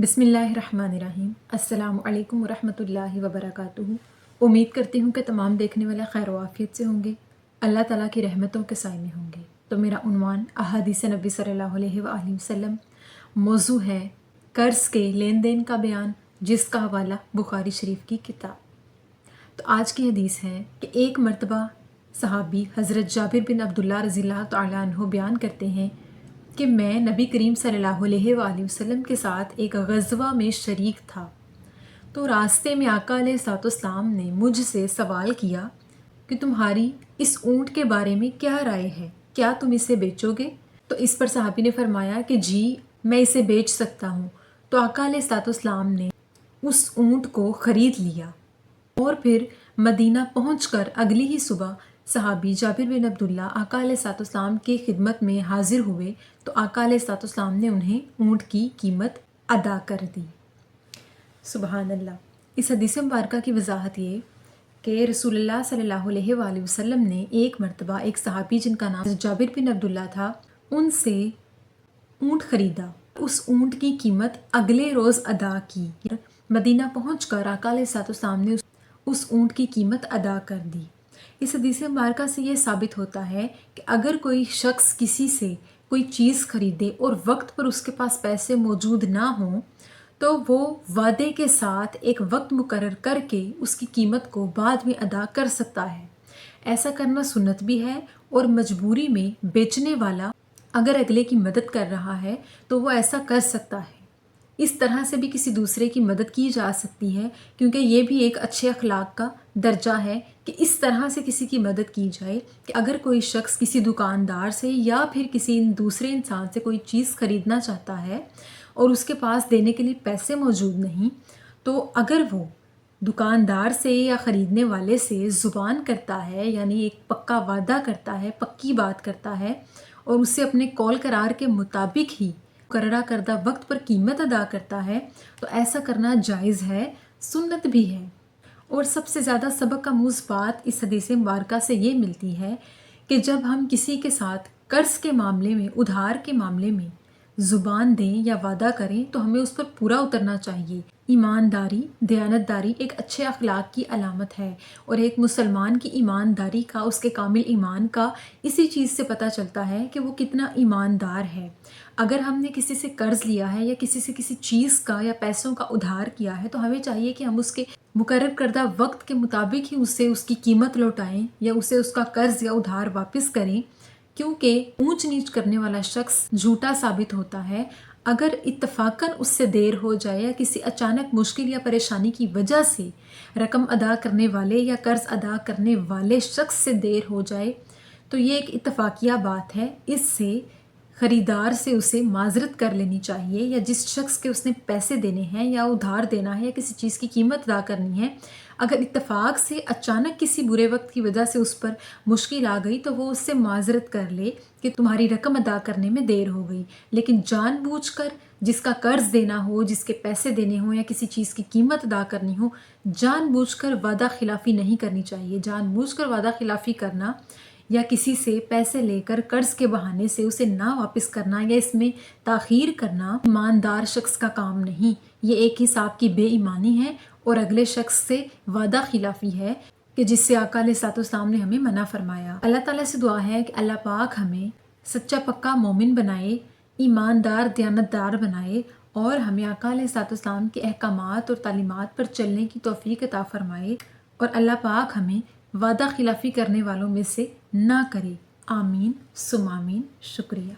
بسم اللہ الرحمن الرحیم۔ السلام علیکم ورحمۃ اللہ وبرکاتہ۔ امید کرتی ہوں کہ تمام دیکھنے والے خیر و عافیت سے ہوں گے، اللہ تعالیٰ کی رحمتوں کے سائے میں ہوں گے۔ تو میرا عنوان احادیث نبی صلی اللہ علیہ وآلہ وسلم، موضوع ہے قرض کے لین دین کا بیان، جس کا حوالہ بخاری شریف کی کتاب۔ تو آج کی حدیث ہے کہ ایک مرتبہ صحابی حضرت جابر بن عبداللہ رضی اللہ تعالیٰ عنہ بیان کرتے ہیں کہ میں نبی کریم صلی اللہ علیہ وآلہ وسلم کے ساتھ ایک غزوہ میں شریک تھا، تو راستے میں آقا علیہ الصلوۃ والسلام نے مجھ سے سوال کیا کہ تمہاری اس اونٹ کے بارے میں کیا رائے ہے، کیا تم اسے بیچو گے؟ تو اس پر صحابی نے فرمایا کہ جی میں اسے بیچ سکتا ہوں۔ تو آقا علیہ الصلوۃ والسلام نے اس اونٹ کو خرید لیا اور پھر مدینہ پہنچ کر اگلی ہی صبح صحابی جابر بن عبداللہ آقا علیہ الصلوۃ والسلام کی خدمت میں حاضر ہوئے، تو آقا علیہ الصلوۃ والسلام نے انہیں اونٹ کی قیمت ادا کر دی۔ سبحان اللہ۔ اس حدیث مبارکہ کی وضاحت یہ کہ رسول اللہ صلی اللہ علیہ وآلہ وسلم نے ایک مرتبہ ایک صحابی جن کا نام جابر بن عبداللہ تھا، ان سے اونٹ خریدا، اس اونٹ کی قیمت اگلے روز ادا کی۔ مدینہ پہنچ کر آقا علیہ الصلوۃ والسلام نے اس اونٹ کی قیمت ادا کر دی۔ اس حدیث مبارکہ سے یہ ثابت ہوتا ہے کہ اگر کوئی شخص کسی سے کوئی چیز خریدے اور وقت پر اس کے پاس پیسے موجود نہ ہوں، تو وہ وعدے کے ساتھ ایک وقت مقرر کر کے اس کی قیمت کو بعد میں ادا کر سکتا ہے۔ ایسا کرنا سنت بھی ہے، اور مجبوری میں بیچنے والا اگر اگلے کی مدد کر رہا ہے تو وہ ایسا کر سکتا ہے۔ اس طرح سے بھی کسی دوسرے کی مدد کی جا سکتی ہے، کیونکہ یہ بھی ایک اچھے اخلاق کا درجہ ہے کہ اس طرح سے کسی کی مدد کی جائے کہ اگر کوئی شخص کسی دکاندار سے یا پھر کسی دوسرے انسان سے کوئی چیز خریدنا چاہتا ہے اور اس کے پاس دینے کے لیے پیسے موجود نہیں، تو اگر وہ دکاندار سے یا خریدنے والے سے زبان کرتا ہے، یعنی ایک پکا وعدہ کرتا ہے، پکی بات کرتا ہے، اور اس سے اپنے قول قرار کے مطابق ہی مقررہ کردہ وقت پر قیمت ادا کرتا ہے، تو ایسا کرنا جائز ہے، سنت بھی ہے۔ اور سب سے زیادہ سبق آموز بات اس حدیث مبارکہ سے یہ ملتی ہے کہ جب ہم کسی کے ساتھ قرض کے معاملے میں، ادھار کے معاملے میں زبان دیں یا وعدہ کریں تو ہمیں اس پر پورا اترنا چاہیے۔ ایمانداری، دیانتداری ایک اچھے اخلاق کی علامت ہے، اور ایک مسلمان کی ایمانداری کا، اس کے کامل ایمان کا اسی چیز سے پتہ چلتا ہے کہ وہ کتنا ایماندار ہے۔ اگر ہم نے کسی سے قرض لیا ہے یا کسی سے کسی چیز کا یا پیسوں کا ادھار کیا ہے، تو ہمیں چاہیے کہ ہم اس کے مقرر کردہ وقت کے مطابق ہی اسے اس کی قیمت لوٹائیں یا اسے اس کا قرض یا ادھار واپس کریں، کیونکہ اونچ نیچ کرنے والا شخص جھوٹا ثابت ہوتا ہے۔ اگر اتفاقاً اس سے دیر ہو جائے یا کسی اچانک مشکل یا پریشانی کی وجہ سے رقم ادا کرنے والے یا قرض ادا کرنے والے شخص سے دیر ہو جائے، تو یہ ایک اتفاقیہ بات ہے، اس سے خریدار سے اسے معذرت کر لینی چاہیے، یا جس شخص کے اس نے پیسے دینے ہیں یا ادھار دینا ہے یا کسی چیز کی قیمت ادا کرنی ہے، اگر اتفاق سے اچانک کسی برے وقت کی وجہ سے اس پر مشکل آ گئی تو وہ اس سے معذرت کر لے کہ تمہاری رقم ادا کرنے میں دیر ہو گئی۔ لیکن جان بوجھ کر جس کا قرض دینا ہو، جس کے پیسے دینے ہوں یا کسی چیز کی قیمت ادا کرنی ہو، جان بوجھ کر وعدہ خلافی نہیں کرنی چاہیے۔ جان بوجھ کر وعدہ خلافی کرنا یا کسی سے پیسے لے کر قرض کے بہانے سے اسے نہ واپس کرنا یا اس میں تاخیر کرنا ایماندار شخص کا کام نہیں، یہ ایک حساب کی بے ایمانی ہے اور اگلے شخص سے وعدہ خلافی ہے کہ جس سے آقا علیہ الصلوۃ والسلام نے ہمیں منع فرمایا۔ اللہ تعالیٰ سے دعا ہے کہ اللہ پاک ہمیں سچا پکا مومن بنائے، ایماندار دیانتدار بنائے، اور ہمیں آقا علیہ الصلوۃ والسلام کے احکامات اور تعلیمات پر چلنے کی توفیق عطا فرمائے، اور اللہ پاک ہمیں وعدہ خلافی کرنے والوں میں سے نہ کرے۔ آمین ثم آمین۔ شکریہ۔